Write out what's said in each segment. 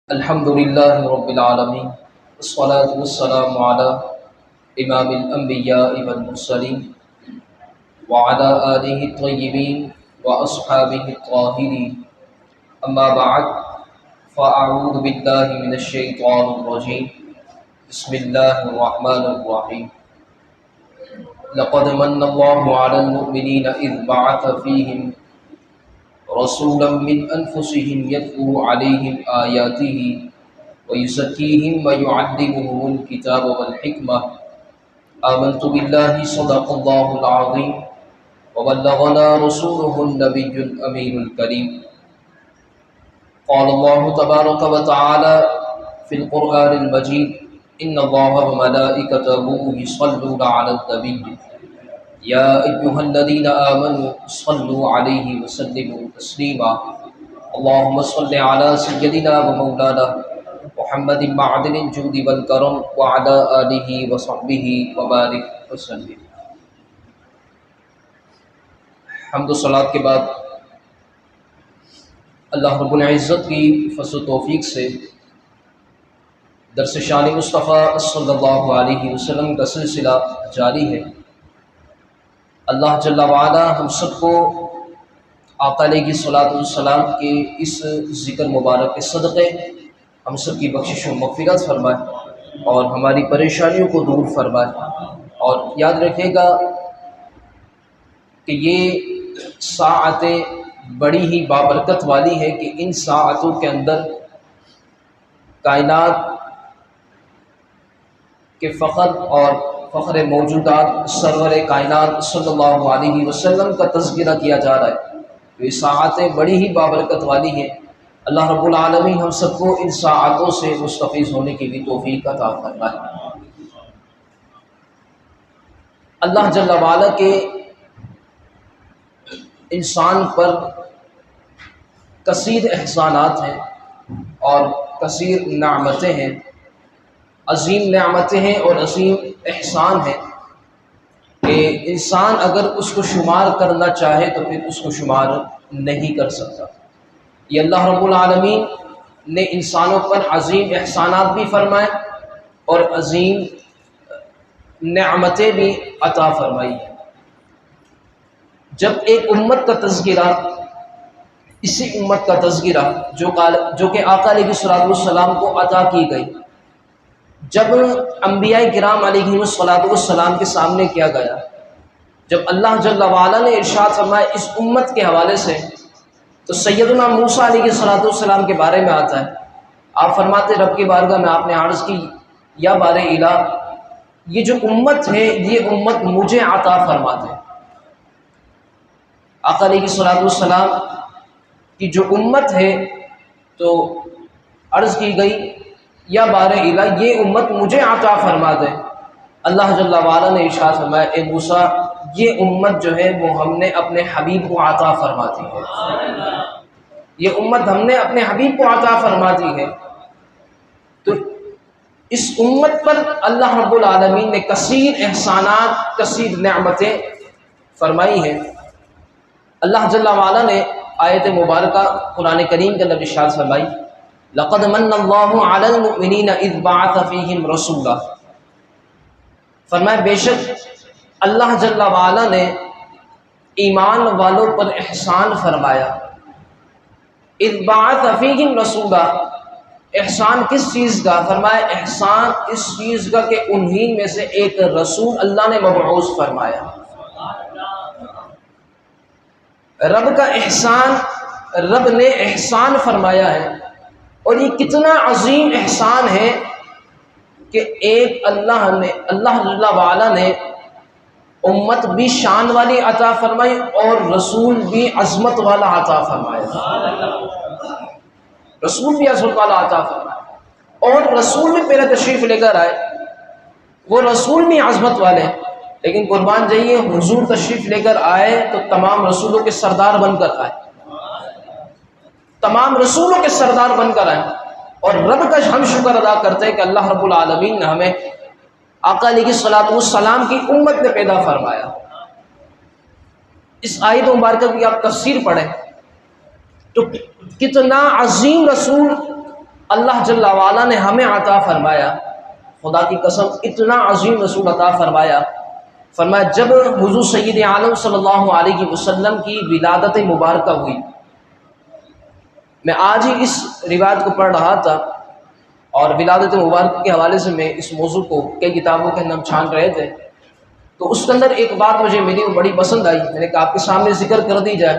الحمد لله رب العالمين والصلاة والسلام على إمام الأنبياء والمرسلين وعلى آله الطيبين وأصحابه الطاهرين أما بعد فأعوذ بالله من الشيطان الرجيم بسم الله الرحمن الرحيم لقد من الله على المؤمنين إذ بعث فيهم رسولا من أنفسهم يتلو عليهم آياته ويزكيهم ويعلمهم الكتاب والحكمة آمنت بالله صدق الله العظيم وبلغنا رسوله النبي الأمين الكريم قال الله تبارك وتعالى في القرآن المجيد إن الله وملائكته يصلون على النبي يا أيها الذين آمنوا صلوا عليه وسلموا تسليما اللهم صل على سيدنا ومولانا محمد معدن الجود والكرم وعلى آله وصحبه وبارك وسلم۔ حمد و صلات کے بعد اللہ رب العزت کی فضل و توفیق سے درس شان مصطفیٰ صلی اللہ علیہ وسلم کا سلسلہ جاری ہے۔ اللہ جل وعلا ہم سب کو آقا علیہ الصلوۃ والسلام کے اس ذکر مبارک کے صدقے ہم سب کی بخشش و مغفرت فرمائے اور ہماری پریشانیوں کو دور فرمائے۔ اور یاد رکھے گا کہ یہ ساعتیں بڑی ہی بابرکت والی ہیں کہ ان ساعتوں کے اندر کائنات کے فخر اور فخر موجودات سرور کائنات صلی اللہ علیہ وسلم کا تذکرہ کیا جا رہا ہے۔ تو یہ ساعتیں بڑی ہی بابرکت والی ہیں۔ اللہ رب العالمین ہم سب کو ان ساعتوں سے مستفیض ہونے کی بھی توفیق عطا فرمائے۔ اللہ جل وعلا کے انسان پر کثیر احسانات ہیں اور کثیر نعمتیں ہیں، عظیم نعمتیں ہیں اور عظیم احسان ہیں کہ انسان اگر اس کو شمار کرنا چاہے تو پھر اس کو شمار نہیں کر سکتا۔ یہ اللہ رب العالمین نے انسانوں پر عظیم احسانات بھی فرمائے اور عظیم نعمتیں بھی عطا فرمائی ہیں۔ جب ایک امت کا تذکرہ، اسی امت کا تذکرہ جو کہ آقا علیہ الصلوۃ والسلام کو عطا کی گئی، جب انبیاء کرام علیہ الصلوۃ والسلام کے سامنے کیا گیا، جب اللہ جل وعلا نے ارشاد فرمایا اس امت کے حوالے سے، تو سیدنا موسیٰ علیہ الصلوۃ والسلام کے بارے میں آتا ہے۔ آپ فرماتے رب کی بارگاہ میں آپ نے عرض کی یا بار الہ، یہ جو امت ہے یہ امت مجھے عطا فرما دے۔ آقا علیہ الصلوۃ والسلام کی جو امت ہے تو عرض کی گئی یا بار الہ یہ امت مجھے عطا فرما دے۔ اللہ جل وعلا نے ارشاد فرمایا اے موسیٰ یہ امت جو ہے وہ ہم نے اپنے حبیب کو عطا فرما دی ہے، یہ امت ہم نے اپنے حبیب کو عطا فرما دی ہے۔ تو اس امت پر اللہ رب العالمین نے کثیر احسانات، کثیر نعمتیں فرمائی ہیں۔ اللہ جل وعلا نے آیت مبارکہ قرآن کریم کے اندر ارشاد فرمائی لقد من اللہ علی المؤمنین اذ بعث فیہم رسولا، فرمایا بے شک اللہ جل وعلا نے ایمان والوں پر احسان فرمایا۔ اذ بعث فیہم رسولا، احسان کس چیز کا؟ فرمایا احسان اس چیز کا کہ انہی میں سے ایک رسول اللہ نے مبعوث فرمایا۔ رب کا احسان، رب نے احسان فرمایا ہے، اور یہ کتنا عظیم احسان ہے کہ ایک اللہ جل وعلا نے امت بھی شان والی عطا فرمائی اور رسول بھی عظمت والا عطا فرمایا، رسول بھی عظمت والا عطا فرمایا، اور رسول بھی پہلے تشریف لے کر آئے، وہ رسول بھی عظمت والے ہیں، لیکن قربان جائیے حضور تشریف لے کر آئے تو تمام رسولوں کے سردار بن کر آئے، تمام رسولوں کے سردار بن کر آئے، اور رب کا ہم شکر ادا کرتے ہیں کہ اللہ رب العالمین نے ہمیں آقا علیہ الصلوۃ والسلام کی امت میں پیدا فرمایا۔ اس آیت مبارکہ کی آپ تفسیر پڑھیں تو کتنا عظیم رسول اللہ جل وعلا نے ہمیں عطا فرمایا، خدا کی قسم اتنا عظیم رسول عطا فرمایا، فرمایا جب حضور سید عالم صلی اللہ علیہ وسلم کی ولادت مبارکہ ہوئی، میں آج ہی اس روایت کو پڑھ رہا تھا اور ولادت مبارکہ کے حوالے سے میں اس موضوع کو کئی کتابوں کے اندر چھان رہے تھے، تو اس کے اندر ایک بات مجھے میری بڑی پسند آئی، میں نے کہا آپ کے سامنے ذکر کر دی جائے۔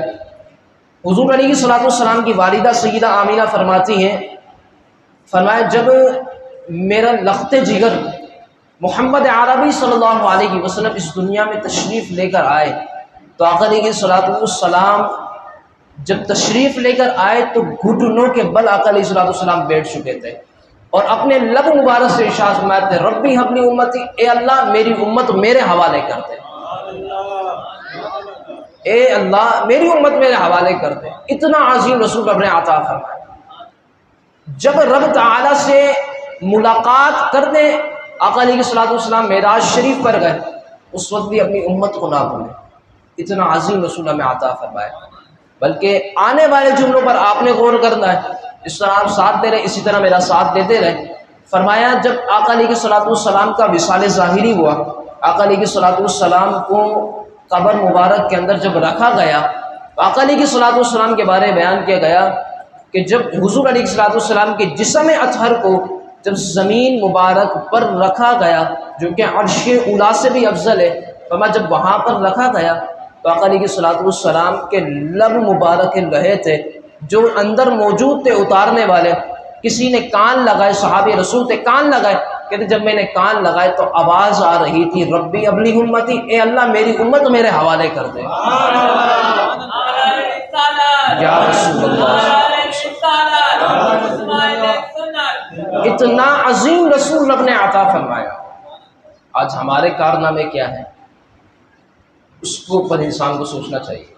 حضور علیہ الصلوۃ والسلام کی والدہ سیدہ آمینہ فرماتی ہیں، فرمایا جب میرا لخت جگر محمد عربی صلی اللہ علیہ وسلم اس دنیا میں تشریف لے کر آئے تو آقا علیہ الصلوۃ والسلام جب تشریف لے کر آئے تو گھٹنوں کے بل آقا علیہ الصلوۃ والسلام بیٹھ چکے تھے اور اپنے لب مبارک سے ارشاد فرماتے تھے، ربی حب لی امتی، اے اللہ میری امت میرے حوالے کر دے، اے اللہ میری امت میرے حوالے کر دے۔ اتنا عظیم رسول رب نے عطا فرمایا۔ جب رب تعالی سے ملاقات کر دیں، آقا علیہ الصلوۃ والسلام معراج شریف پر گئے، اس وقت بھی اپنی امت کو نہ بھولیں۔ اتنا عظیم رسول ہمیں عطا فرمایا۔ بلکہ آنے والے جملوں پر آپ نے غور کرنا ہے، اس طرح آپ ساتھ دے رہے اسی طرح میرا ساتھ دیتے رہے۔ فرمایا جب آقا علیہ الصلوۃ والسلام کا وصال ظاہری ہوا، آقا علیہ الصلوۃ والسلام کو قبر مبارک کے اندر جب رکھا گیا، آقا علیہ الصلوۃ والسلام کے بارے میں بیان کیا گیا کہ جب حضور علیہ الصلوۃ والسلام کے جسم اطہر کو جب زمین مبارک پر رکھا گیا، جو کہ عرش اولی سے بھی افضل ہے، فرمایا جب وہاں پر رکھا گیا تو آقا علیہ الصلوۃ والسلام کے لب مبارک رہے تھے جو اندر موجود تھے اتارنے والے، کسی نے کان لگائے، صحابی رسول تھے، کان لگائے، کہتے جب میں نے کان لگائے تو آواز آ رہی تھی، ربی ابلی امتی، اے اللہ میری امت میرے حوالے کر دے۔ یا رسول اللہ، اتنا عظیم رسول رب نے عطا فرمایا۔ آج ہمارے کارنامے کیا ہیں اس کے اوپر انسان کو سوچنا چاہیے۔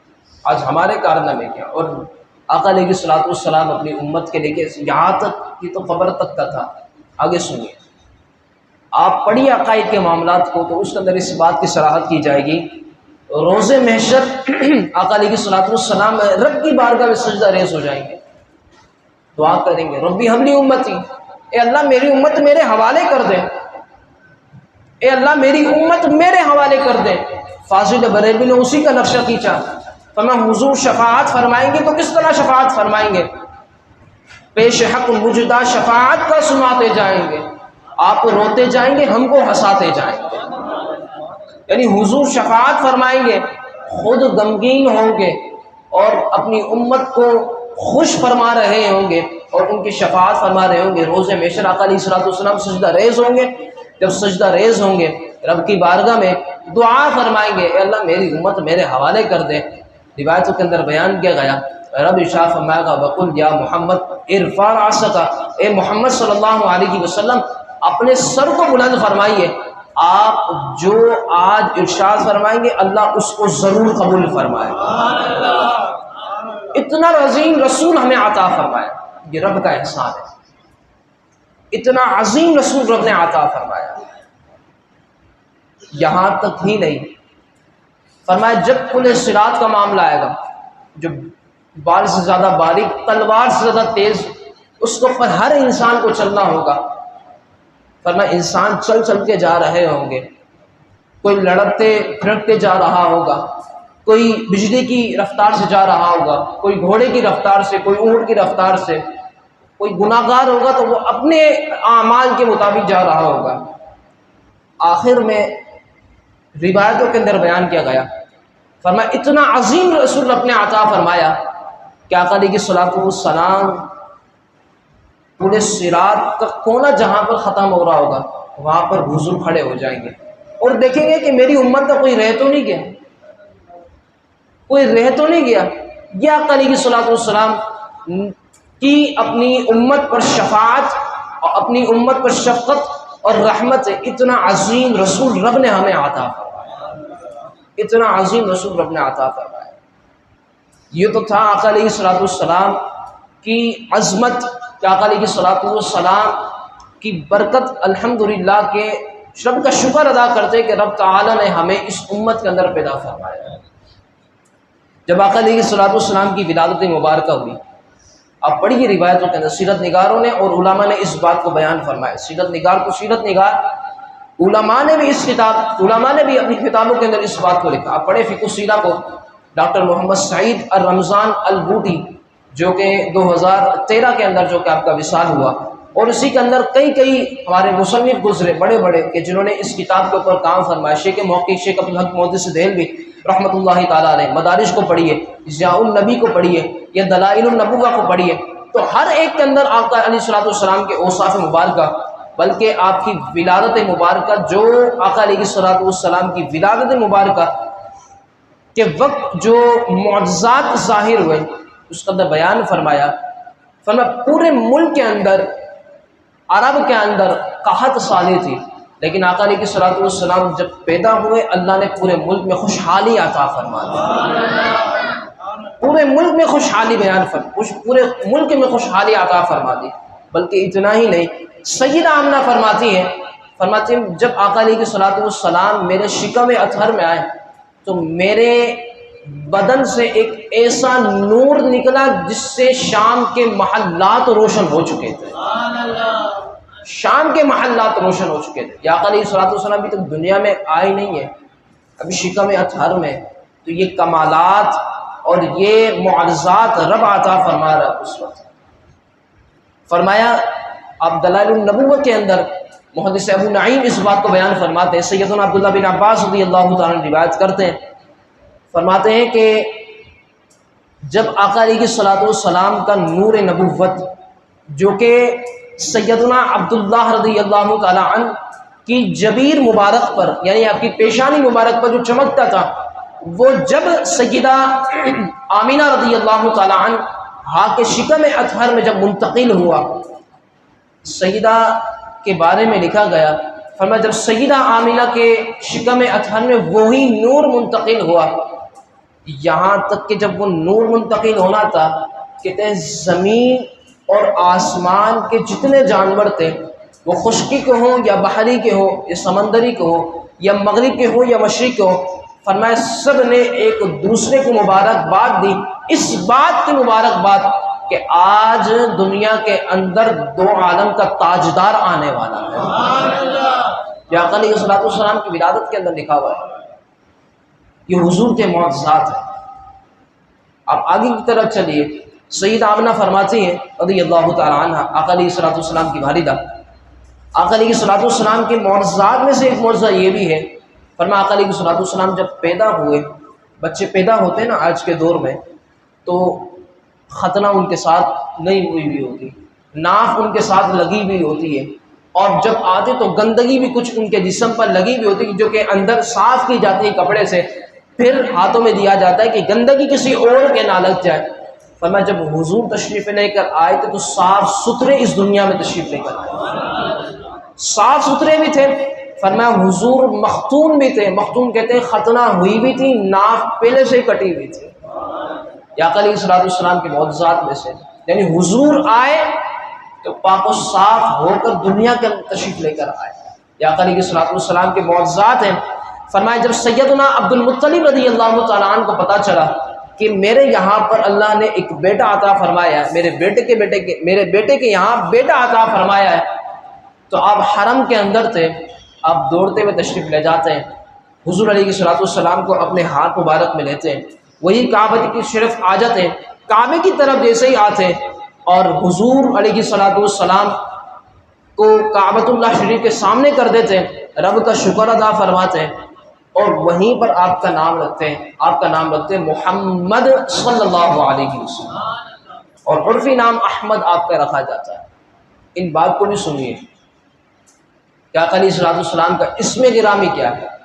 آج ہمارے کارنامے کیا، اور آقا علیہ الصلوۃ والسلام اپنی امت کے لے کے یہاں تک کی تو قبر تک کا تھا۔ آگے سنیے، آپ پڑھیے عقائد کے معاملات کو تو اس کے اندر اس بات کی صراحت کی جائے گی، روز محشر آقا علیہ الصلوۃ والسلام رب کی بارگاہ میں سجدہ ریز ہو جائیں گے، دعا کریں گے، ربی حب لی امتی، اے اللہ میری امت میرے حوالے کر دے، اے اللہ میری امت میرے حوالے کر دے۔ فاضل بریلوی نے اسی کا نقشہ کھینچا، فرمایا حضور شفاعت فرمائیں گے تو کس طرح شفاعت فرمائیں گے؟ پیش حق مجدہ شفاعت کا سناتے جائیں گے، آپ روتے جائیں گے ہم کو ہنساتے جائیں گے۔ یعنی حضور شفاعت فرمائیں گے، خود غمگین ہوں گے اور اپنی امت کو خوش فرما رہے ہوں گے اور ان کی شفاعت فرما رہے ہوں گے۔ روز محشر آقا علیہ الصلوۃ والسلام سجدہ ریز ہوں گے، جب سجدہ ریز ہوں گے رب کی بارگاہ میں دعا فرمائیں گے، اے اللہ میری امت میرے حوالے کر دے۔ روایتوں کے اندر بیان کیا گیا، رب ارشاد فرمائے گا وقل یا محمد ارفع راسک، اے محمد صلی اللہ علیہ وسلم اپنے سر کو بلند فرمائیے، آپ جو آج ارشاد فرمائیں گے اللہ اس کو ضرور قبول فرمائے۔ اتنا عظیم رسول ہمیں عطا فرمایا، یہ رب کا احسان ہے۔ اتنا عظیم رسول رب نے عطا فرمایا۔ یہاں تک ہی نہیں، فرمایا جب پل صراط کا معاملہ آئے گا، جو بال سے زیادہ باریک تلوار سے زیادہ تیز، اس کے اوپر ہر انسان کو چلنا ہوگا۔ فرمایا انسان چل چل کے جا رہے ہوں گے، کوئی لڑکتے پھرکتے جا رہا ہوگا، کوئی بجلی کی رفتار سے جا رہا ہوگا، کوئی گھوڑے کی رفتار سے، کوئی اونٹ کی رفتار سے، کوئی گناہ گار ہوگا تو وہ اپنے اعمال کے مطابق جا رہا ہوگا۔ آخر میں روایتوں کے اندر بیان کیا گیا، فرمایا اتنا عظیم رسول رب نے عطا فرمایا کہ آقا علیہ الصلوۃ والسلام پورے صراط کا کونا جہاں پر ختم ہو رہا ہوگا وہاں پر حضور کھڑے ہو جائیں گے اور دیکھیں گے کہ میری امت کا کوئی رہ تو نہیں گیا، کوئی رہ تو نہیں گیا۔ یہ آقا علیہ الصلوۃ والسلام کی اپنی امت پر شفاعت اور اپنی امت پر شفقت اور رحمت سے اتنا عظیم رسول رب نے ہمیں عطا فرمایا، اتنا عظیم رسول رب نے عطا فرمایا۔ یہ تو تھا آقا علیہ الصلوۃ والسلام کی عظمت کہ آقا علیہ الصلوۃ والسلام کی برکت، الحمدللہ کہ رب کا شکر ادا کرتے کہ رب تعالی نے ہمیں اس امت کے اندر پیدا فرمایا۔ جب آقا علیہ الصلوۃ والسلام کی ولادت مبارکہ ہوئی، آپ پڑھیے روایتوں کے اندر سیرت نگاروں نے اور علماء نے اس بات کو بیان فرمایا. سیرت نگار کو سیرت نگار، علماء نے بھی اپنی کتابوں کے اندر اس بات کو لکھا. آپ پڑھے فقہ السیرہ کو، ڈاکٹر محمد سعید الرمضان البوٹی جو کہ 2013 کے اندر جو کہ آپ کا وصال ہوا، اور اسی کے اندر کئی ہمارے مصنف گزرے بڑے بڑے کہ جنہوں نے اس کتاب کے اوپر کام فرمایا. شیخ موقع شیخ عبدالحق محدث دہلوی رحمۃ اللہ تعالیٰ علیہ، مدارج کو پڑھیے، ضیاء النبی کو پڑھیے یا دلائل النبوہ کو پڑھیے، تو ہر ایک کے اندر آقا علیہ الصلوۃ والسلام کے اوصاف مبارکہ، بلکہ آپ کی ولادت مبارکہ، جو آقا علیہ الصلوۃ والسلام کی ولادت مبارکہ کے وقت جو معجزات ظاہر ہوئے اس کا اندر بیان فرمایا. پورے ملک کے اندر، عرب کے اندر قحط سالی تھی، لیکن آقا علیہ الصلوۃ والسلام جب پیدا ہوئے اللہ نے پورے ملک میں خوشحالی عطا فرما دی. پورے ملک میں خوشحالی پورے ملک میں خوشحالی عطا فرما دی. بلکہ اتنا ہی نہیں، سیدہ آمنہ فرماتی ہیں جب آقا علیہ الصلوۃ والسلام میرے شکم اطہر میں آئے تو میرے بدن سے ایک ایسا نور نکلا جس سے شام کے محلات روشن ہو چکے تھے. شام کے محلات روشن ہو چکے تھے. یا آقا علیہ الصلوۃ والسلام بھی تو دنیا میں آئے نہیں ہے، ابھی شکم اطہر میں. تو یہ کمالات اور یہ معجزات رب عطا فرما رہا ہے اس وقت. فرمایا آپ دلائل النبوہ کے اندر محدث ابو نعیم اس بات کو بیان فرماتے ہیں. سیدنا عبداللہ بن عباس رضی اللہ تعالیٰ روایت کرتے ہیں، فرماتے ہیں کہ جب آقا علیہ الصلوۃ والسلام کا نور نبوت جو کہ سیدنا عبداللہ رضی اللہ تعالیٰ عنہ کی جبیر مبارک پر، یعنی آپ کی پیشانی مبارک پر جو چمکتا تھا، وہ جب سیدہ آمینہ رضی اللہ تعالیٰ عنہ کے شکم اطہر میں جب منتقل ہوا، سیدہ کے بارے میں لکھا گیا، فرمایا جب سیدہ آمینہ کے شکم اطہر میں وہی نور منتقل ہوا، یہاں تک کہ جب وہ نور منتقل ہونا تھا، کہتے ہیں زمین اور آسمان کے جتنے جانور تھے، وہ خشکی کے ہوں یا بحری کے ہوں یا سمندری کے ہوں یا مغرب کے ہوں یا مشرق کے ہوں، فرمایا سب نے ایک دوسرے کو مبارکباد دی، اس بات کی مبارکباد کہ آج دنیا کے اندر دو عالم کا تاجدار آنے والا ہے. یہ آقا علیہ الصلوۃ والسلام کی ولادت کے اندر لکھا ہوا ہے. یہ حضور کے معجزات ہیں. آپ آگے کی طرف چلیے. سیدہ آمنہ فرماتی ہیں رضی اللہ تعالیٰ عنہ، آقا علیہ الصلوۃ والسلام کی والدہ، آقا علیہ الصلوۃ والسلام کے معجزات میں سے ایک معجزہ یہ بھی ہے، فرمایا آقا علیہ الصلوۃ والسلام جب پیدا ہوئے، بچے پیدا ہوتے ہیں نا آج کے دور میں، تو ختنہ ان کے ساتھ نہیں ہوئی بھی ہوتی، ناف ان کے ساتھ لگی بھی ہوتی ہے، اور جب آتے تو گندگی بھی کچھ ان کے جسم پر لگی بھی ہوتی ہے جو کہ اندر صاف کی جاتی ہے کپڑے سے، پھر ہاتھوں میں دیا جاتا ہے کہ گندگی کسی اور کے نہ لگ جائے. فرمایا جب حضور تشریف لے کر آئے تھے تو صاف ستھرے اس دنیا میں تشریف لے کر آئے، صاف ستھرے بھی تھے. فرمایا حضور مختون بھی تھے، مختون کہتے ہیں ختنہ ہوئی بھی تھی، ناف پہلے سے کٹی ہوئی تھی. یا آقا علیہ الصلوۃ والسلام کے معجزات میں سے، یعنی حضور آئے تو پاک و صاف ہو کر دنیا کے تشریف لے کر آئے. یا آقا علیہ الصلوۃ والسلام کے معجزات ہیں. فرمایا جب سیدنا عبد المطلب رضی اللہ تعالیٰ عنہ کو پتہ چلا کہ میرے یہاں پر اللہ نے ایک بیٹا عطا فرمایا ہے، میرے بیٹے کے یہاں بیٹا عطا فرمایا ہے، تو آپ حرم کے اندر تھے، آپ دوڑتے ہوئے تشریف لے جاتے ہیں، حضور علیہ الصلوۃ والسلام کو اپنے ہاتھ مبارک میں لیتے ہیں، وہی کعبہ کی شرف حاجت ہے، کعبے کی طرف جیسے ہی آتے اور حضور علیہ الصلوۃ والسلام کو کعبۃ اللہ شریف کے سامنے کر دیتے ہیں، رب کا شکر ادا فرماتے ہیں، اور وہیں پر آپ کا نام رکھتے ہیں محمد صلی اللہ علیہ وسلم، اور عرفی نام احمد آپ کا رکھا جاتا ہے. ان بات کو بھی سنیے کہ آقا علیہ الصلوۃ والسلام کا اسم گرامی کیا ہے.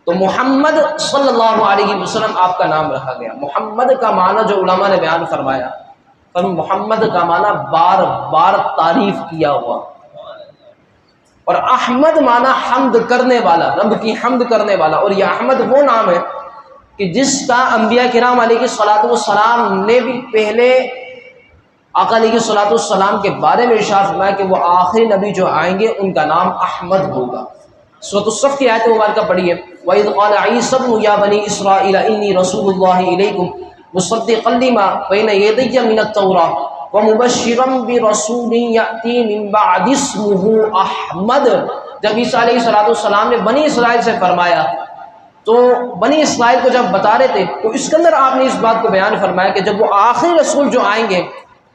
تو محمد صلی اللہ علیہ وسلم آپ کا نام رکھا گیا. محمد کا معنی جو علماء نے بیان فرمایا، محمد کا معنی بار بار تعریف کیا ہوا، اور احمد معنی حمد کرنے والا، رب کی حمد کرنے والا. اور یہ احمد وہ نام ہے کہ جس کا انبیاء کرام علیہ الصلوۃ والسلام نے بھی پہلے آقا علیہ الصلوۃ والسلام کے بارے میں ارشاد فرمایا کہ وہ آخری نبی جو آئیں گے ان کا نام احمد ہوگا. سورۃ الصف کی آیت مبارکہ پڑھیے، وَإِذْ قَالَ عِيسَى ابْنُ يَا بَنِي إِسْرَائِيلَ إِنِّي رَسُولُ اللَّهِ إِلَيْكُمْ مصدقا لما بین یدی من التوراۃ ومبشرا برسول یأتی من بعد اسمہ احمد۔ جب عیسیٰ علیہ السلام نے بنی اسرائیل سے فرمایا تو بنی اسرائیل کو جب بتا رہے تھے تو اس کے اندر آپ نے اس بات کو بیان فرمایا کہ جب وہ آخری رسول جو آئیں گے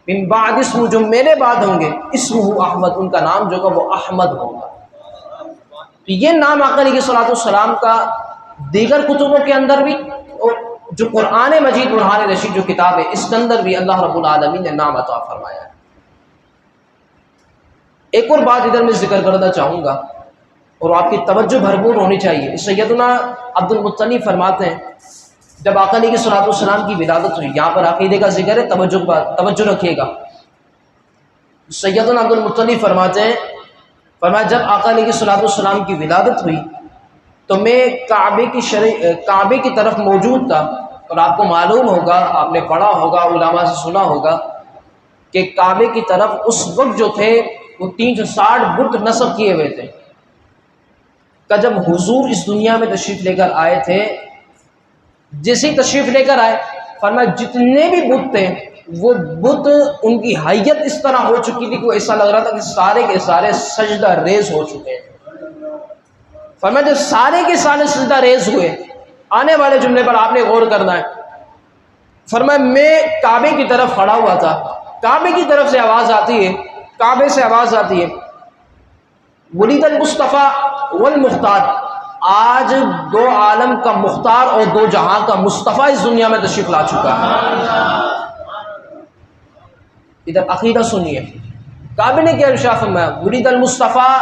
من بعد اسمہ، جو میرے بعد ہوں گے، اسمہ احمد، ان کا نام جو ہوگا وہ احمد ہوگا۔ تو یہ نام آقا علیہ السلام کا دیگر کتبوں کے اندر بھی، اور جو قرآن مجید برہان رشید جو کتاب ہے اس کے اندر بھی اللہ رب العالمین نے نام عطا فرمایا ہے۔ ایک اور بات ادھر میں ذکر کرنا چاہوں گا اور آپ کی توجہ بھرپور ہونی چاہیے۔ سیدنا عبد المطلب فرماتے ہیں جب آقا علیہ السلام کی ولادت ہوئی، یہاں پر عقیدے کا ذکر ہے، توجہ رکھیے گا۔ سیدنا عبد المطلب فرماتے ہیں، فرمایا جب آقا علیہ السلام کی ولادت ہوئی تو میں کعبے کی طرف موجود تھا، اور آپ کو معلوم ہوگا، آپ نے پڑھا ہوگا، علماء سے سنا ہوگا کہ کعبے کی طرف اس وقت جو تھے وہ 360 بت نصب کیے ہوئے تھے کہ جب حضور اس دنیا میں تشریف لے کر آئے تھے، جیسے ہی تشریف لے کر آئے، فرمایا جتنے بھی بت تھے وہ بت ان کی حیت اس طرح ہو چکی تھی کہ وہ ایسا لگ رہا تھا کہ سارے کے سارے سجدہ ریز ہو چکے ہیں۔ فرمایا جب سارے کے سارے سجدہ ریز ہوئے، آنے والے جملے پر آپ نے غور کرنا ہے، فرمایا میں کعبے کی طرف کھڑا ہوا تھا، کعبے کی طرف سے آواز آتی ہے، کعبے سے آواز آتی ہے، ولید المصطفیٰ والمختار، آج دو عالم کا مختار اور دو جہاں کا مصطفیٰ اس دنیا میں تشریف لا چکا ہے۔ ادھر عقیدہ سنیے، کعبے نے کیا ارشاد فرمایا؟ ولید المصطفیٰ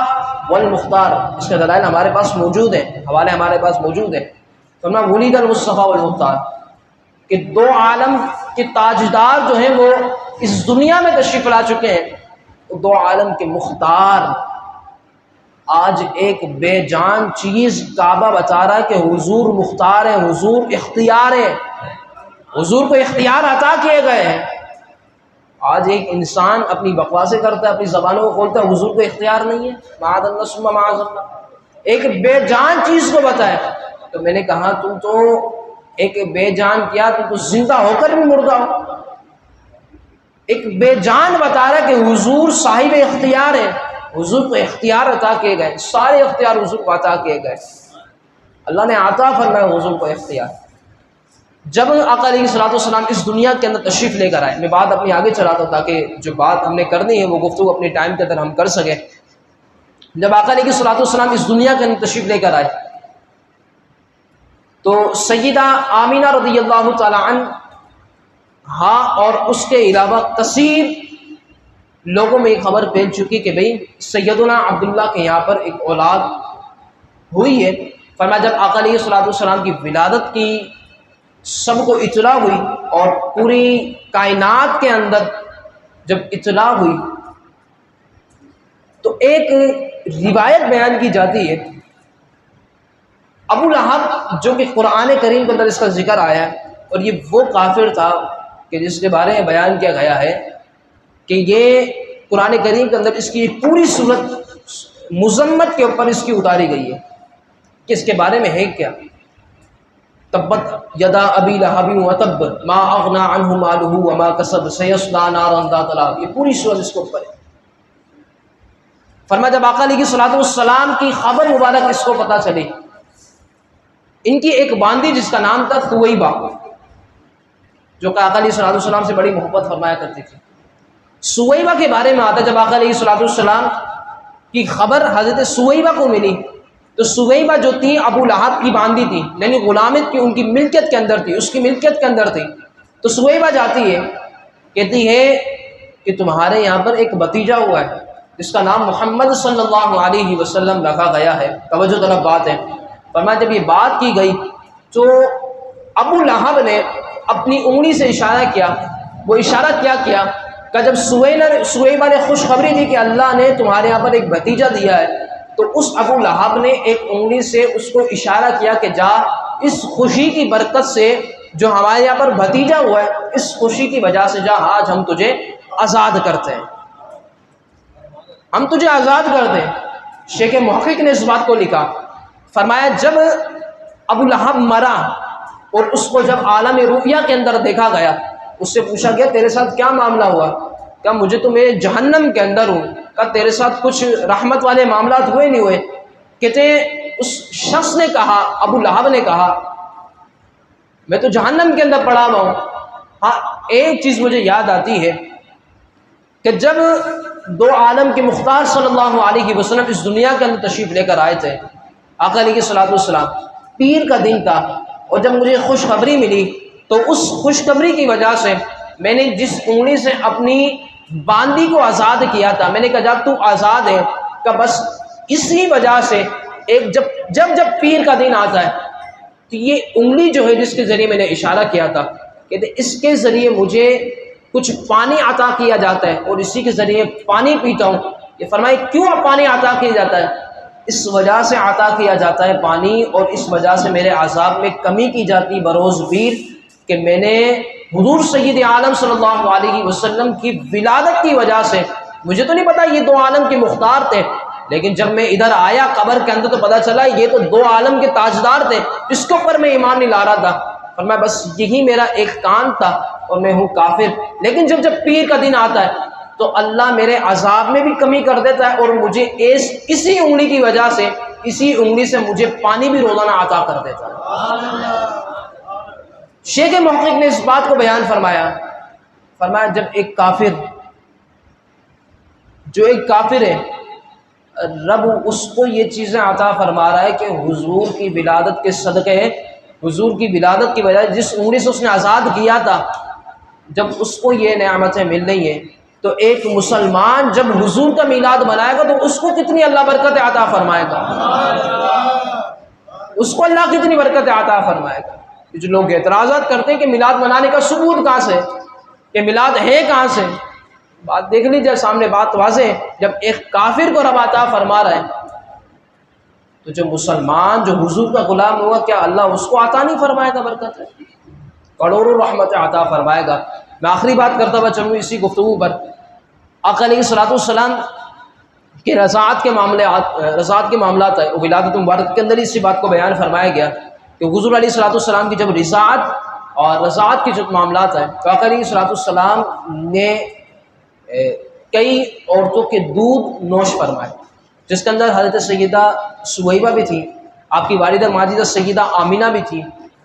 والمختار، اس کے دلائل ہمارے پاس موجود ہیں، حوالے ہمارے پاس موجود ہیں۔ فرمایا ولید المصطفیٰ والمختار، کہ دو عالم کے تاجدار جو ہیں وہ اس دنیا میں تشریف لا چکے ہیں، دو عالم کے مختار۔ آج ایک بے جان چیز کعبہ بتا رہا ہے کہ حضور مختار ہے، حضور اختیار ہے، حضور کو اختیار عطا کیے گئے ہیں۔ آج ایک انسان اپنی بکواسیں کرتا ہے، اپنی زبانوں کو کھولتا ہے، حضور کو اختیار نہیں ہے، معاذ اللہ ثم معاذ اللہ۔ ایک بے جان چیز کو بتایا تو میں نے کہا تم تو ایک بے جان کیا، تم تو زندہ ہو کر بھی مردہ ہو۔ ایک بے جان بتا رہا ہے کہ حضور صاحب اختیار ہے، حضور کو اختیار عطا کیے گئے، سارے اختیار حضور کو عطا کیے گئے، اللہ نے عطا فرمایا حضور کو اختیار۔ جب آقا علیہ السلام اس دنیا کے اندر تشریف لے کر آئے، میں بات اپنی آگے چلاتا ہوں تاکہ جو بات ہم نے کرنی ہے وہ گفتگو اپنے ٹائم کے اندر ہم کر سکیں۔ جب آقا علیہ السلام اس دنیا کے اندر تشریف لے کر آئے تو سیدہ آمینہ رضی اللہ تعالی عنہا اور اس کے علاوہ کثیر لوگوں میں یہ خبر پھیل چکی کہ بھئی سیدنا عبداللہ کے یہاں پر ایک اولاد ہوئی ہے۔ فرمایا جب آقا علیہ السلام کی ولادت کی سب کو اطلاع ہوئی اور پوری کائنات کے اندر جب اطلاع ہوئی تو ایک روایت بیان کی جاتی ہے، ابو لہب جو کہ قرآن کریم کے اندر اس کا ذکر آیا ہے، اور یہ وہ کافر تھا کہ جس کے بارے میں بیان کیا گیا ہے کہ یہ قرآن کریم کے اندر اس کی پوری صورت مذمت کے اوپر اس کی اتاری گئی ہے کہ اس کے بارے میں ہے کیا، تبت یدا ابی لہب وتب ما اغنی عنہ مالہ وما کسب سیصلی نارا ذات لہب، یہ پوری صورت اس کے اوپر ہے۔ فرمایا جب آقا علیہ السلام کی خبر مبارک اس کو پتہ چلی، ان کی ایک باندی جس کا نام تھا ثویبہ، جو کہ آقا علیہ السلام سے بڑی محبت فرمایا کرتی تھی، ثویبہ کے بارے میں آتا جب آقا علیہ السلام کی خبر حضرت ثویبہ کو ملی تو ثویبہ جو تھی ابو لہب کی باندی تھی، یعنی غلامت کی ان کی ملکیت کے اندر تھی، اس کی ملکیت کے اندر تھی۔ تو ثویبہ جاتی ہے، کہتی ہے کہ تمہارے یہاں پر ایک بھتیجا ہوا ہے جس کا نام محمد صلی اللہ علیہ وسلم رکھا گیا ہے، توجہ طلب بات ہے۔ فرمایا جب یہ بات کی گئی تو ابو لہب نے اپنی انگلی سے اشارہ کیا، وہ اشارہ کیا کہ جب ثویبہ نے خوشخبری دی کہ اللہ نے تمہارے یہاں پر ایک بھتیجا دیا ہے، تو اس ابو لہب نے ایک انگلی سے اس کو اشارہ کیا کہ جا اس خوشی کی برکت سے جو ہمارے یہاں پر بھتیجا ہوا ہے، اس خوشی کی وجہ سے جا آج ہم تجھے آزاد کرتے ہیں، ہم تجھے آزاد کرتے ہیں۔ شیخ محقق نے اس بات کو لکھا، فرمایا جب ابو لہب مرا اور اس کو جب عالم رؤیا کے اندر دیکھا گیا، اس سے پوچھا گیا تیرے ساتھ کیا معاملہ ہوا؟ کہا مجھے تو میں جہنم کے اندر ہوں۔ کہا تیرے ساتھ کچھ رحمت والے معاملات ہوئے نہیں ہوئے؟ کہتے اس شخص نے کہا، ابو لہب نے کہا میں تو جہنم کے اندر پڑا ہوا ہوں۔ ہاں ایک چیز مجھے یاد آتی ہے کہ جب دو عالم کے مختار صلی اللہ علیہ وسلم اس دنیا کے اندر تشریف لے کر آئے تھے، آقا علیہ الصلوۃ والسلام، پیر کا دن تھا، اور جب مجھے خوشخبری ملی تو اس خوشخبری کی وجہ سے میں نے جس انگلی سے اپنی باندی کو آزاد کیا تھا، میں نے کہا جب تو آزاد ہے، کہ بس اسی وجہ سے ایک جب پیر کا دن آتا ہے تو یہ انگلی جو ہے جس کے ذریعے میں نے اشارہ کیا تھا، کہتے اس کے ذریعے مجھے کچھ پانی عطا کیا جاتا ہے اور اسی کے ذریعے پانی پیتا ہوں۔ یہ فرمائے کیوں پانی عطا کیا جاتا ہے؟ اس وجہ سے عطا کیا جاتا ہے پانی، اور اس وجہ سے میرے عذاب میں کمی کی جاتی بروز پیر، کہ میں نے حضور سید عالم صلی اللہ علیہ وسلم کی ولادت کی وجہ سے، مجھے تو نہیں پتا یہ دو عالم کے مختار تھے، لیکن جب میں ادھر آیا قبر کے اندر تو پتا چلا یہ تو دو عالم کے تاجدار تھے، اس کے اوپر میں ایمان نہیں لا رہا تھا۔ فرمایا بس یہی میرا ایک کام تھا اور میں ہوں کافر۔ لیکن جب پیر کا دن آتا ہے تو اللہ میرے عذاب میں بھی کمی کر دیتا ہے، اور مجھے اسی انگلی کی وجہ سے، اسی انگلی سے مجھے پانی بھی روزانہ عطا کر دیتا ہے۔ شیخ محقق نے اس بات کو بیان فرمایا جب ایک کافر ہے، رب اس کو یہ چیزیں عطا فرما رہا ہے کہ حضور کی ولادت کے صدقے، حضور کی ولادت کی وجہ جس انگلی سے اس نے آزاد کیا تھا، جب اس کو یہ نعمتیں مل رہی ہیں، تو ایک مسلمان جب حضور کا میلاد منائے گا تو اس کو کتنی اللہ برکت عطا فرمائے گا، اس کو اللہ کتنی برکت عطا فرمائے گا۔ جو لوگ اعتراضات کرتے ہیں کہ میلاد منانے کا ثبوت کہاں سے، کہ میلاد ہے کہاں سے، بات دیکھ لیجیے سامنے، بات واضح ہے۔ جب ایک کافر کو رب عطا فرما رہا ہے تو جو مسلمان جو حضور کا غلام ہوا، کیا اللہ اس کو عطا نہیں فرمائے گا برکت ہے؟ کروڑوں رحمت عطا فرمائے گا۔ میں آخری بات کرتا ہوا چلوں اسی گفتگو پر، آقا علیہ الصلوۃ والسلام کے رضاعت کے معاملات ہے، ولادت مبارک کے اندر اسی بات کو بیان فرمایا گیا کہ حضور علیہ الصلوۃ والسلام کی جب رضاعت کے جو معاملات ہیں، تو آقا علیہ الصلوۃ والسلام نے کئی عورتوں کے دودھ نوش فرمائے، جس کے اندر حضرت سیدہ سویبہ بھی تھی، آپ کی والدہ ماجدہ سیدہ آمینہ بھی تھی،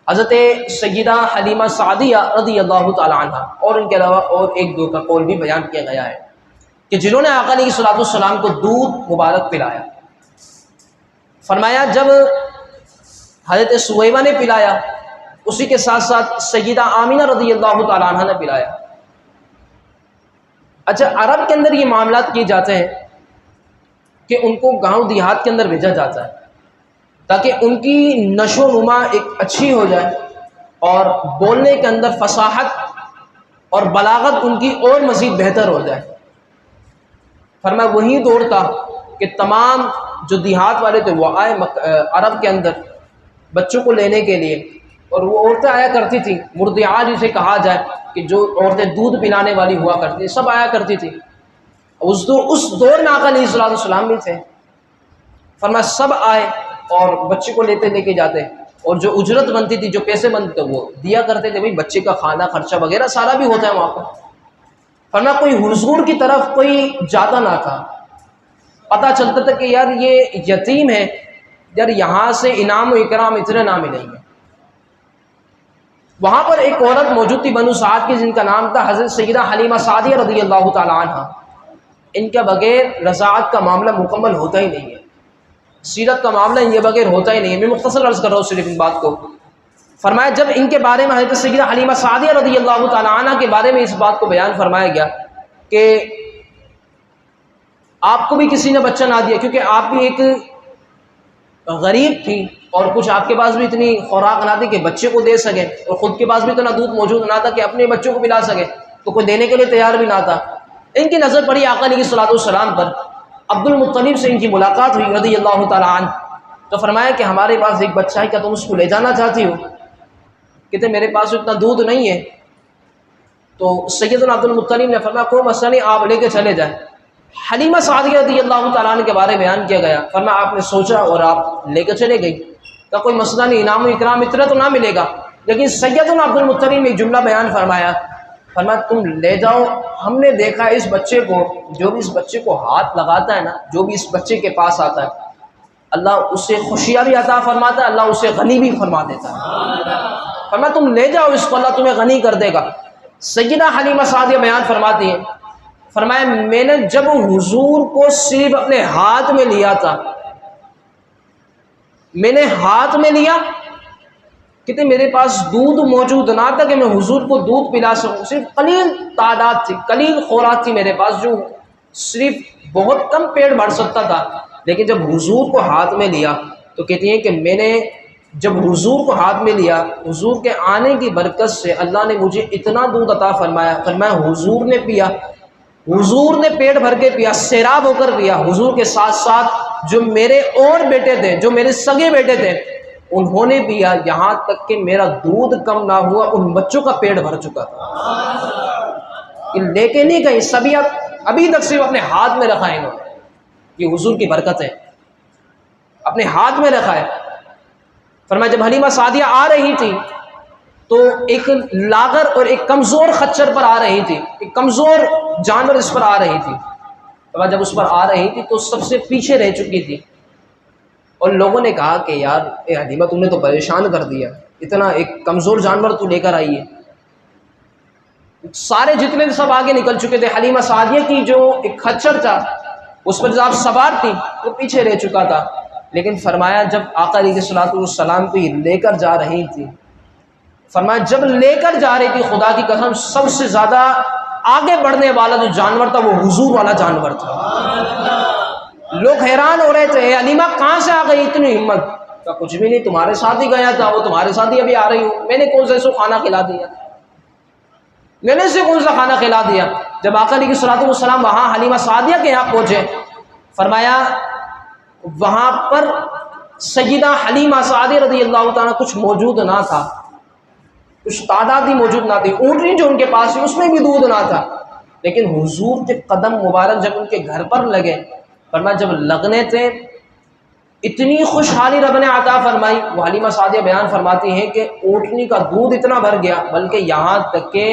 حضرت سیدہ حلیمہ سعدیہ رضی اللہ تعالی عنہ، اور ان کے علاوہ اور ایک دو کا قول بھی بیان کیا گیا ہے کہ جنہوں نے آقا علیہ الصلوۃ والسلام کو دودھ مبارک پلایا۔ فرمایا جب حضرت سویبہ نے پلایا، اسی کے ساتھ ساتھ سیدہ آمینہ رضی اللہ تعالی عنہ نے پلایا۔ اچھا، عرب کے اندر یہ معاملات کیے جاتے ہیں کہ ان کو گاؤں دیہات کے اندر بھیجا جاتا ہے تاکہ ان کی نشو و نما ایک اچھی ہو جائے، اور بولنے کے اندر فصاحت اور بلاغت ان کی اور مزید بہتر ہو جائے۔ فرمایا وہی دور تھا کہ تمام جو دیہات والے تھے وہ آئے عرب کے اندر بچوں کو لینے کے لیے، اور وہ عورتیں آیا کرتی تھیں، مرضعات جسے کہا جائے، کہ جو عورتیں دودھ پلانے والی ہوا کرتی تھیں، سب آیا کرتی تھی۔ اس دور میں آقا علیہ الصلوۃ والسلام بھی تھے۔ فرمایا سب آئے اور بچے کو لے کے جاتے، اور جو اجرت بنتی تھی، جو پیسے بنتے تھے وہ دیا کرتے تھے، بھائی بچے کا کھانا خرچہ وغیرہ سارا بھی ہوتا ہے وہاں پر۔ فرمایا کوئی حضور کی طرف کوئی جاتا نہ تھا، پتہ چلتا تھا کہ یار یہ یتیم ہے، یار یہاں سے انعام و اکرام اتنے نہ ملیں گے۔ وہاں پر ایک عورت موجود تھی بنو سعد کی، جن کا نام تھا حضرت سیدہ حلیمہ سعدیہ رضی اللہ تعالی عنہ۔ ان کے بغیر رضاعت کا معاملہ مکمل ہوتا ہی نہیں ہے، سیرت کا معاملہ ان کے بغیر ہوتا ہی نہیں ہے۔ میں مختصر عرض کر رہا ہوں صرف ان بات کو۔ فرمایا جب ان کے بارے میں حضرت سیدہ حلیمہ سعدیہ رضی اللہ تعالی عنہ کے بارے میں اس بات کو بیان فرمایا گیا کہ آپ کو بھی کسی نے بچہ نہ دیا، کیونکہ آپ بھی ایک غریب تھی اور کچھ آپ کے پاس بھی اتنی خوراک نہ تھی کہ بچے کو دے سکے، اور خود کے پاس بھی اتنا دودھ موجود نہ تھا کہ اپنے بچوں کو پلا سکے، تو کوئی دینے کے لیے تیار بھی نہ تھا۔ ان کی نظر پڑی آقا علیہ الصلوۃ والسلام پر، عبد المطلب سے ان کی ملاقات ہوئی رضی اللہ تعالیٰ عنہ، تو فرمایا کہ ہمارے پاس ایک بچہ ہے، کیا تم اس کو لے جانا چاہتی ہو؟ کہتے میرے پاس اتنا دودھ نہیں ہے۔ تو سیدنا عبد المطلب نے فرمایا کوئی مسئلہ نہیں، آپ لے کے چلے جائیں۔ حلیمہ سعدیہ رضی اللہ تعالیٰ عنہ کے بارے بیان کیا گیا، فرمایا آپ نے سوچا اور آپ لے کے چلے گئی، کہ کوئی مسئلہ نہیں، انعام و اکرام اتنا تو نہ ملے گا، لیکن سیدنا عبد المطلب نے ایک جملہ بیان فرمایا تم لے جاؤ، ہم نے دیکھا اس بچے کو، جو بھی اس بچے کو ہاتھ لگاتا ہے نا، جو بھی اس بچے کے پاس آتا ہے، اللہ اسے خوشیاں بھی عطا فرماتا ہے، اللہ اسے غنی بھی فرما دیتا ہے۔ فرمایا تم لے جاؤ اس کو، اللہ تمہیں غنی کر دے گا۔ سیدہ حلیمہ سعدیہ بیان فرماتی ہیں، فرمایا میں نے جب حضور کو صرف اپنے ہاتھ میں لیا تھا، میں نے ہاتھ میں لیا، کہتے میرے پاس دودھ موجود نہ تھا کہ میں حضور کو دودھ پلا سکوں، صرف قلیل تعداد تھی، قلیل خوراک تھی میرے پاس، جو صرف بہت کم پیٹ بھر سکتا تھا۔ لیکن جب حضور کو ہاتھ میں لیا تو کہتی ہیں کہ میں نے جب حضور کو ہاتھ میں لیا، حضور کے آنے کی برکت سے اللہ نے مجھے اتنا دودھ عطا فرمایا حضور نے پیا، حضور نے پیٹ بھر کے پیا، سیراب ہو کر پیا۔ حضور کے ساتھ ساتھ جو میرے اور بیٹے تھے، جو میرے سگے بیٹے تھے، انہوں نے پیا، یہاں تک کہ میرا دودھ کم نہ ہوا، ان بچوں کا پیٹ بھر چکا تھا۔ کہ لے کے نہیں گئی، سبھی ابھی تک صرف اپنے ہاتھ میں رکھا ہے انہوں نے، یہ حضور کی برکت ہے، اپنے ہاتھ میں رکھا ہے۔ فرمایا جب حلیمہ سعدیہ آ رہی تھی تو ایک لاغر اور ایک کمزور خچر پر آ رہی تھی، ایک کمزور جانور اس پر آ رہی تھی۔ فرمایا جب اس پر آ رہی تھی تو سب سے پیچھے رہ چکی تھی، اور لوگوں نے کہا کہ یار اے حلیمہ تم نے تو پریشان کر دیا، اتنا ایک کمزور جانور تو لے کر آئی ہے۔ سارے جتنے سب آگے نکل چکے تھے، حلیمہ سعدیہ کی جو ایک خچر تھا اس پر جب آپ سوار تھی وہ پیچھے رہ چکا تھا۔ لیکن فرمایا جب آقا علیہ الصلوۃ والسلام کو یہ لے کر جا رہی تھی، فرمایا جب لے کر جا رہی تھی، خدا کی قسم سب سے زیادہ آگے بڑھنے والا جو جانور تھا وہ حضور والا جانور تھا۔ لوگ حیران ہو رہے تھے، اے حلیمہ کہاں سے آ گئی اتنی ہمت؟ کا کچھ بھی نہیں، تمہارے ساتھ ہی گیا تھا، وہ تمہارے ساتھ ہی ابھی آ رہی ہوں، میں نے کون سا کھانا کھلا دیا، میں نے اسے کون سا کھانا کھلا دیا۔ جب آقا علیہ الصلوۃ والسلام وہاں حلیمہ سعدیہ کے یہاں پہنچے، فرمایا وہاں پر سیدہ حلیمہ سعدیہ رضی اللہ تعالیٰ کچھ موجود نہ تھا، کچھ تعداد ہی موجود نہ تھی، اونٹنی جو ان کے پاس تھی اس میں بھی دودھ نہ تھا۔ لیکن حضور کے قدم مبارک جب ان کے گھر پر لگے، فرمایا جب لگنے تھے اتنی خوشحالی رب نے عطا فرمائی۔ وہ حلیمہ سعدیہ بیان فرماتی ہیں کہ اونٹنی کا دودھ اتنا بھر گیا، بلکہ یہاں تک کہ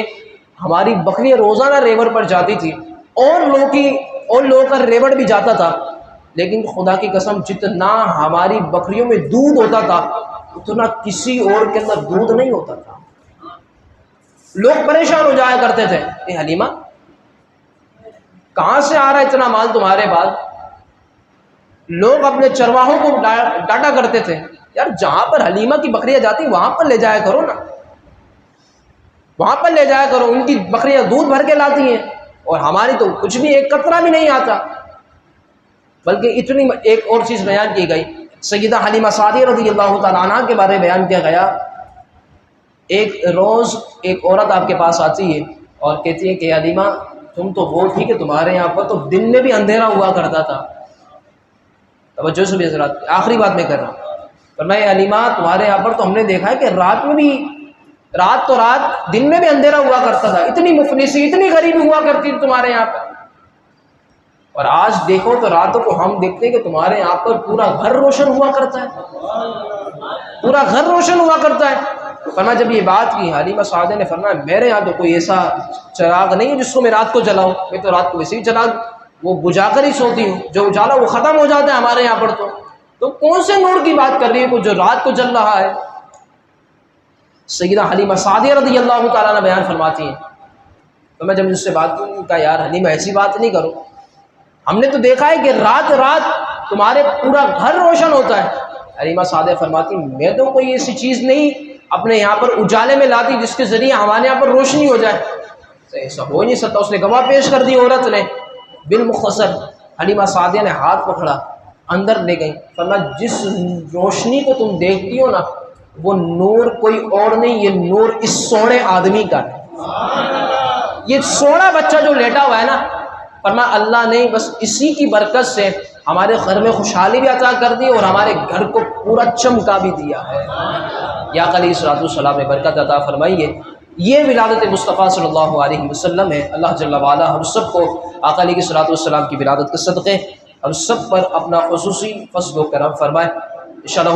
ہماری بکریاں روزانہ ریوڑ پر جاتی تھی، اور لوگوں کا ریوڑ بھی جاتا تھا، لیکن خدا کی قسم جتنا ہماری بکریوں میں دودھ ہوتا تھا اتنا کسی اور کے اندر دودھ نہیں ہوتا تھا۔ لوگ پریشان ہو جایا کرتے تھے، اے حلیمہ کہاں سے آ رہا ہے اتنا مال تمہارے پاس؟ لوگ اپنے چرواہوں کو ڈانٹا کرتے تھے، یار جہاں پر حلیمہ کی بکریاں جاتی وہاں پر لے جایا کرو نا، وہاں پر لے جایا کرو، ان کی بکریاں دودھ بھر کے لاتی ہیں اور ہماری تو کچھ بھی ایک قطرہ بھی نہیں آتا۔ بلکہ اتنی ایک اور چیز بیان کی گئی، سیدہ حلیمہ سعدیہ رضی اللہ تعالیٰ عنہ کے بارے میں بیان کیا گیا، ایک روز ایک عورت آپ کے پاس آتی ہے اور کہتی ہے کہ حلیمہ تم تو وہ تھی کہ تمہارے یہاں پر تو دن میں بھی اندھیرا ہوا کرتا تھا۔ توجہ سے بھی حضرات، آخری بات میں کر رہا ہوں، فرمایا حلیمہ تمہارے یہاں پر تو ہم نے دیکھا ہے کہ رات میں بھی، رات تو رات دن میں بھی اندھیرا ہوا کرتا تھا، اتنی مفلسی اتنی غریبی ہوا کرتی تھی تمہارے یہاں پر، اور آج دیکھو تو راتوں کو ہم دیکھتے ہیں کہ تمہارے یہاں پر پورا گھر روشن ہوا کرتا ہے، پورا گھر روشن ہوا کرتا ہے۔ فرمایا جب یہ بات کی حلیمہ سعدیہ نے فرمایا میرے یہاں تو کوئی ایسا چراغ نہیں ہے جس کو میں رات کو جلاؤں، میں تو رات کو ویسے ہی چراغ وہ بجھا کر ہی سوتی ہوں، جو اجالا وہ ختم ہو جاتا ہے ہمارے یہاں پر، تو کون سے نور کی بات کر رہی ہے جو رات کو جل رہا ہے؟ سیدہ حلیمہ سعدیہ رضی اللہ تعالیٰ عنہ بیان فرماتی ہیں، تو میں جب اس سے بات کی کہا یار حلیمہ ایسی بات نہیں کرو، ہم نے تو دیکھا ہے کہ رات رات تمہارے پورا گھر روشن ہوتا ہے۔ حلیمہ سعدیہ فرماتی میں تو کوئی ایسی چیز نہیں اپنے یہاں پر اجالے میں لاتی جس کے ذریعے ہمارے یہاں پر روشنی ہو جائے، ایسا ہو ہی نہیں سکتا۔ اس نے گواہ پیش کر دی عورت نے، بالمختصر حلیمہ سعدیہ نے ہاتھ پکڑا، اندر لے گئی، فرمایا جس روشنی کو تم دیکھتی ہو نا وہ نور کوئی اور نہیں، یہ نور اس سونے آدمی کا ہے، یہ سونا بچہ جو لیٹا ہوا ہے نا، فرمایا اللہ نے بس اسی کی برکت سے ہمارے گھر میں خوشحالی بھی عطا کر دی اور ہمارے گھر کو پورا چمکا بھی دیا ہے۔ یا علیہ الصلوۃ والسلام نے برکت عطا فرمائیے۔ یہ ولادت مصطفیٰ صلی اللہ علیہ وسلم ہے۔ اللہ جل وعلا ہم سب کو آقا علیہ الصلوۃ والسلام کی ولادت کے صدقے ہم سب پر اپنا خصوصی فضل و کرم فرمائے۔ انشاءاللہ